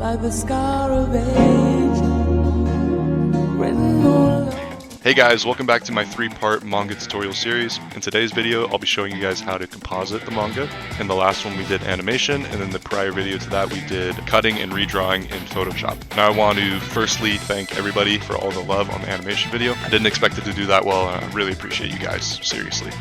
like the scar of age, written all over. Hey guys, welcome back to my 3-part manga tutorial series. In today's video, I'll be showing you guys how to composite the manga. In the last one we did animation, and in the prior video to that we did cutting and redrawing in Photoshop. Now I want to firstly thank everybody for all the love on the animation video. I didn't expect it to do that well, and I really appreciate you guys, seriously.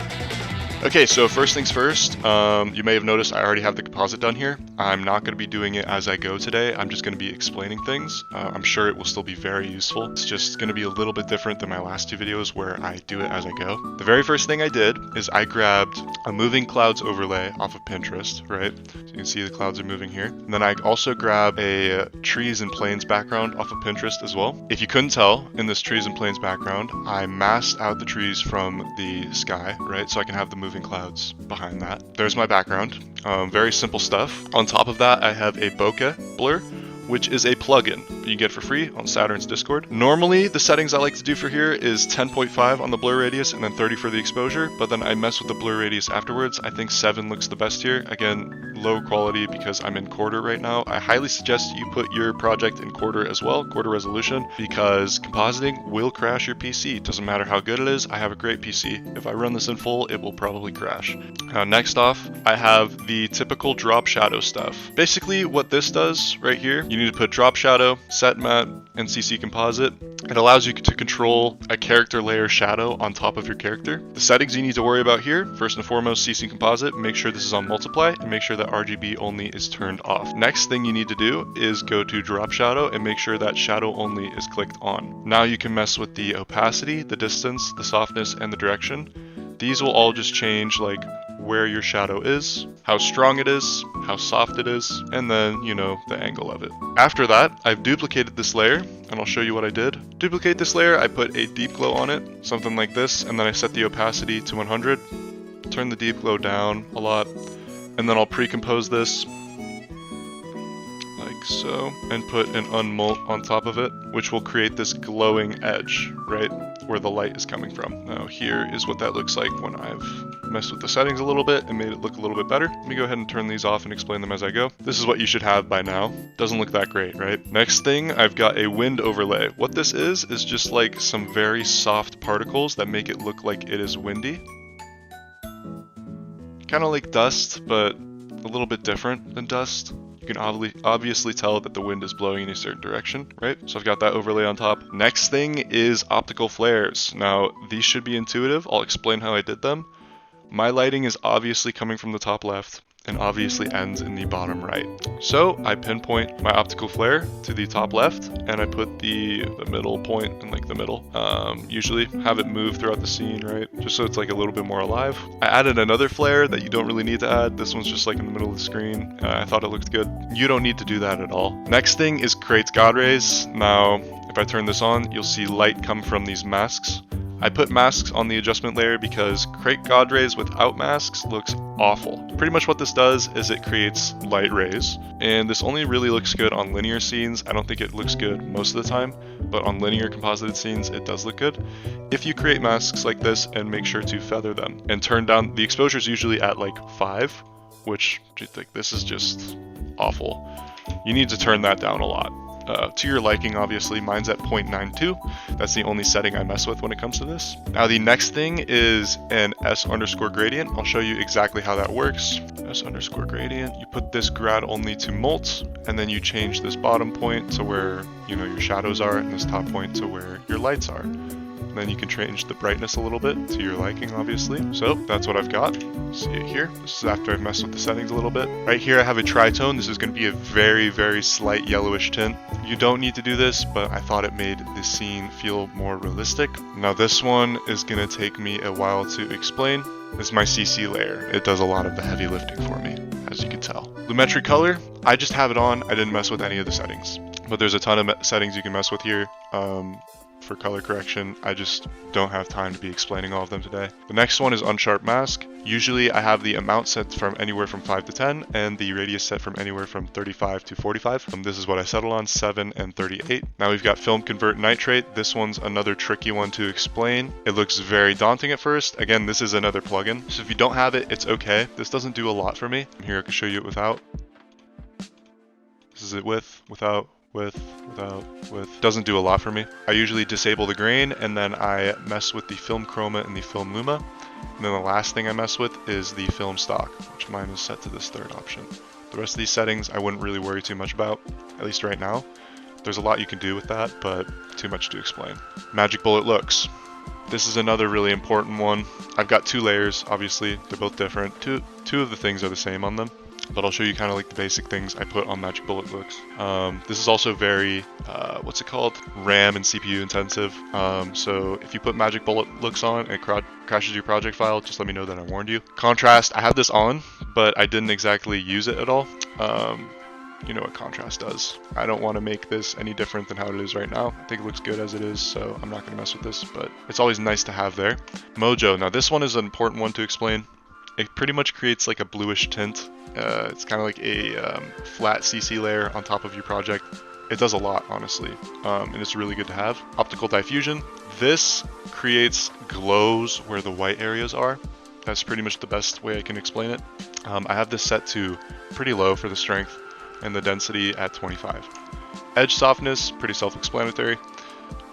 Okay, so first things first, you may have noticed I already have the composite done here. I'm not going to be doing it as I go today. I'm just going to be explaining things. I'm sure it will still be very useful. It's just going to be a little bit different than my last two videos where I do it as I go. The very first thing I did is I grabbed a moving clouds overlay off of Pinterest, right? So you can see the clouds are moving here. And then I also grabbed a trees and plains background off of Pinterest as well. If you couldn't tell, in this trees and plains background, I masked out the trees from the sky, right? So I can have the moving clouds behind that. There's my background. Very simple stuff. On top of that, I have a bokeh blur, which is a plugin you can get for free on Saturn's Discord. Normally, the settings I like to do for here is 10.5 on the blur radius and then 30 for the exposure, but then I mess with the blur radius afterwards. I think 7 looks the best here. Again, low quality because I'm in quarter right now. I highly suggest you put your project in quarter as well, quarter resolution, because compositing will crash your PC. It doesn't matter how good it is. I have a great PC. If I run this in full, it will probably crash. Next off, I have the typical drop shadow stuff. Basically, what this does right here, you need to put drop shadow, set matte, and CC composite. It allows you to control a character layer shadow on top of your character. The settings you need to worry about here, first and foremost, CC composite, make sure this is on multiply, and make sure that RGB only is turned off. Next thing you need to do is go to drop shadow and make sure that shadow only is clicked on. Now you can mess with the opacity, the distance, the softness, and the direction. These will all just change like where your shadow is, how strong it is, how soft it is, and then, you know, the angle of it. After that, I've duplicated this layer, and I'll show you what I did. Duplicate this layer, I put a deep glow on it, something like this, and then I set the opacity to 100, turn the deep glow down a lot, and then I'll pre-compose this, like so, and put an unmult on top of it, which will create this glowing edge, right, where the light is coming from. Now here is what that looks like when I've messed with the settings a little bit and made it look a little bit better. Let me go ahead and turn these off and explain them as I go. This is what you should have by now. Doesn't look that great, right? Next thing, I've got a wind overlay. What this is just like some very soft particles that make it look like it is windy. Kind of like dust, but a little bit different than dust. You can obviously tell that the wind is blowing in a certain direction, right? So I've got that overlay on top. Next thing is optical flares. Now, these should be intuitive. I'll explain how I did them. My lighting is obviously coming from the top left and obviously ends in the bottom right. So I pinpoint my optical flare to the top left and I put the middle point in like the middle. Usually have it move throughout the scene, right? Just so it's like a little bit more alive. I added another flare that you don't really need to add. This one's just like in the middle of the screen. I thought it looked good. You don't need to do that at all. Next thing is creates God rays. Now, if I turn this on, you'll see light come from these masks. I put masks on the adjustment layer because create God rays without masks looks awful. Pretty much what this does is it creates light rays, and this only really looks good on linear scenes. I don't think it looks good most of the time, but on linear composited scenes it does look good. If you create masks like this and make sure to feather them and turn down, the exposure is usually at like 5, which you think this is just awful. You need to turn that down a lot. To your liking, obviously. Mine's at 0.92. That's the only setting I mess with when it comes to this. Now the next thing is an S_ gradient. I'll show you exactly how that works. S_ gradient. You put this grad only to molt, and then you change this bottom point to where, you know, your shadows are, and this top point to where your lights are. And then you can change the brightness a little bit to your liking, obviously. So that's what I've got. See it here. This is after I've messed with the settings a little bit. Right here I have a tritone. This is going to be a very, very slight yellowish tint. You don't need to do this, but I thought it made the scene feel more realistic. Now this one is going to take me a while to explain. This is my CC layer. It does a lot of the heavy lifting for me, as you can tell. Lumetri color, I just have it on. I didn't mess with any of the settings, but there's a ton of settings you can mess with here. For color correction, I just don't have time to be explaining all of them today. The next one is unsharp mask. Usually I have the amount set from anywhere from 5 to 10 and the radius set from anywhere from 35 to 45. This is what I settled on, 7 and 38. Now we've got film convert nitrate. This one's another tricky one to explain. It looks very daunting at first. Again, this is another plugin, so if you don't have it, it's okay. This doesn't do a lot for me. Here I can show you it without. This This is it with, without, with, without, with. Doesn't do a lot for me. I usually disable the grain and then I mess with the film chroma and the film luma. And then the last thing I mess with is the film stock, which mine is set to this third option. The rest of these settings I wouldn't really worry too much about, at least right now. There's a lot you can do with that, but too much to explain. Magic bullet looks. This is another really important one. I've got 2 layers, obviously, they're both different. Two of the things are the same on them, but I'll show you kind of like the basic things I put on Magic Bullet looks. This is also very, what's it called? RAM and CPU intensive. So if you put Magic Bullet looks on and it crashes your project file, just let me know that I warned you. Contrast, I have this on, but I didn't exactly use it at all. You know what contrast does. I don't want to make this any different than how it is right now. I think it looks good as it is, so I'm not going to mess with this, but it's always nice to have there. Mojo, now this one is an important one to explain. It pretty much creates like a bluish tint. It's kind of like a flat CC layer on top of your project. It does a lot, honestly, and it's really good to have. Optical diffusion. This creates glows where the white areas are. That's pretty much the best way I can explain it. I have this set to pretty low for the strength, and the density at 25. Edge softness, pretty self-explanatory.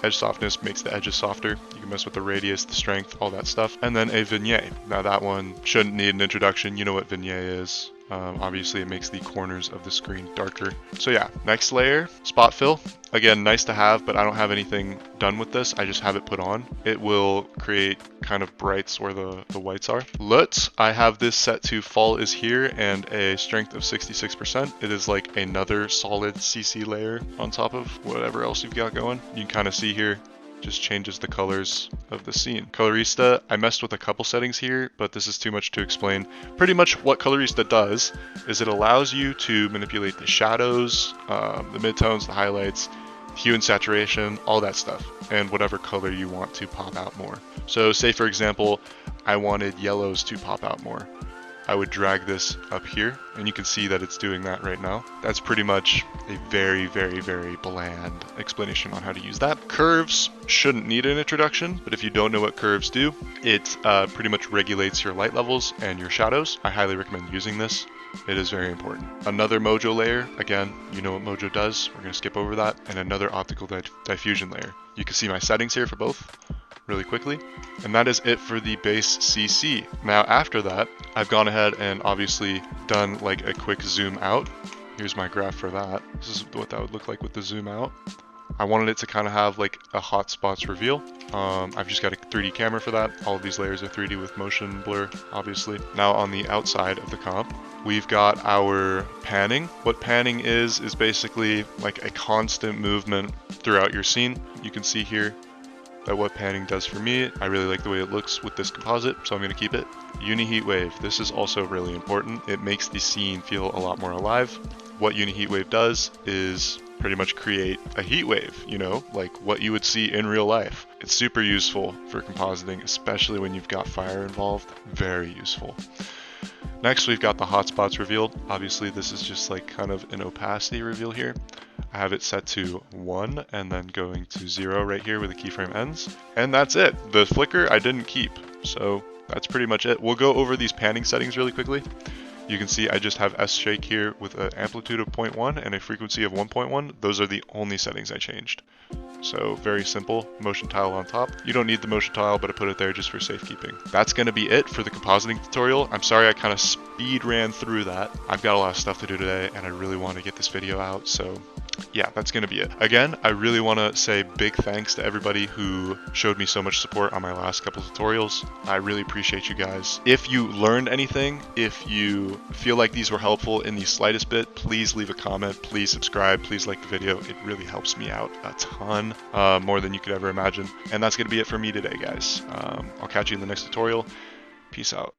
Edge softness makes the edges softer. You can mess with the radius, the strength, all that stuff. And then a vignette. Now that one shouldn't need an introduction. You know what vignette is. Obviously it makes the corners of the screen darker. So yeah, next layer, spot fill. Again, nice to have, but I don't have anything done with this. I just have it put on. It will create kind of brights where the whites are. LUT, I have this set to fall is here and a strength of 66%. It is like another solid CC layer on top of whatever else you've got going. You can kind of see here, just changes the colors of the scene. Colorista, I messed with a couple settings here, but this is too much to explain. Pretty much what Colorista does is it allows you to manipulate the shadows, the midtones, the highlights, hue and saturation, all that stuff, and whatever color you want to pop out more. So say for example, I wanted yellows to pop out more. I would drag this up here, and you can see that it's doing that right now. That's pretty much a very, very, very bland explanation on how to use that. Curves shouldn't need an introduction, but if you don't know what curves do, it pretty much regulates your light levels and your shadows. I highly recommend using this. It is very important. Another Mojo layer, again, you know what Mojo does. We're gonna skip over that. And another optical diffusion layer. You can see my settings here for both really quickly. And that is it for the base CC. Now after that, I've gone ahead and obviously done like a quick zoom out. Here's my graph for that. This is what that would look like with the zoom out. I wanted it to kind of have like a hotspots reveal. I've just got a 3D camera for that. All of these layers are 3D with motion blur, obviously. Now on the outside of the comp, we've got our panning. What panning is basically like a constant movement throughout your scene. You can see here that what panning does for me. I really like the way it looks with this composite, so I'm going to keep it. Uni heat wave. This is also really important. It makes the scene feel a lot more alive. What uni heat wave does is pretty much create a heat wave, you know, like what you would see in real life. It's super useful for compositing, especially when you've got fire involved. Very useful. Next, we've got the hotspots revealed. Obviously, this is just like kind of an opacity reveal here. I have it set to 1 and then going to 0 right here where the keyframe ends. And that's it. The flicker I didn't keep, so that's pretty much it. We'll go over these panning settings really quickly. You can see I just have S shake here with an amplitude of 0.1 and a frequency of 1.1. Those are the only settings I changed. So very simple, motion tile on top. You don't need the motion tile, but I put it there just for safekeeping. That's gonna be it for the compositing tutorial. I'm sorry I kind of speed ran through that. I've got a lot of stuff to do today and I really want to get this video out, so yeah, that's going to be it. Again, I really want to say big thanks to everybody who showed me so much support on my last couple tutorials. I really appreciate you guys. If you learned anything, if you feel like these were helpful in the slightest bit, please leave a comment, please subscribe, please like the video. It really helps me out a ton, more than you could ever imagine. And that's going to be it for me today, guys. I'll catch you in the next tutorial. Peace out.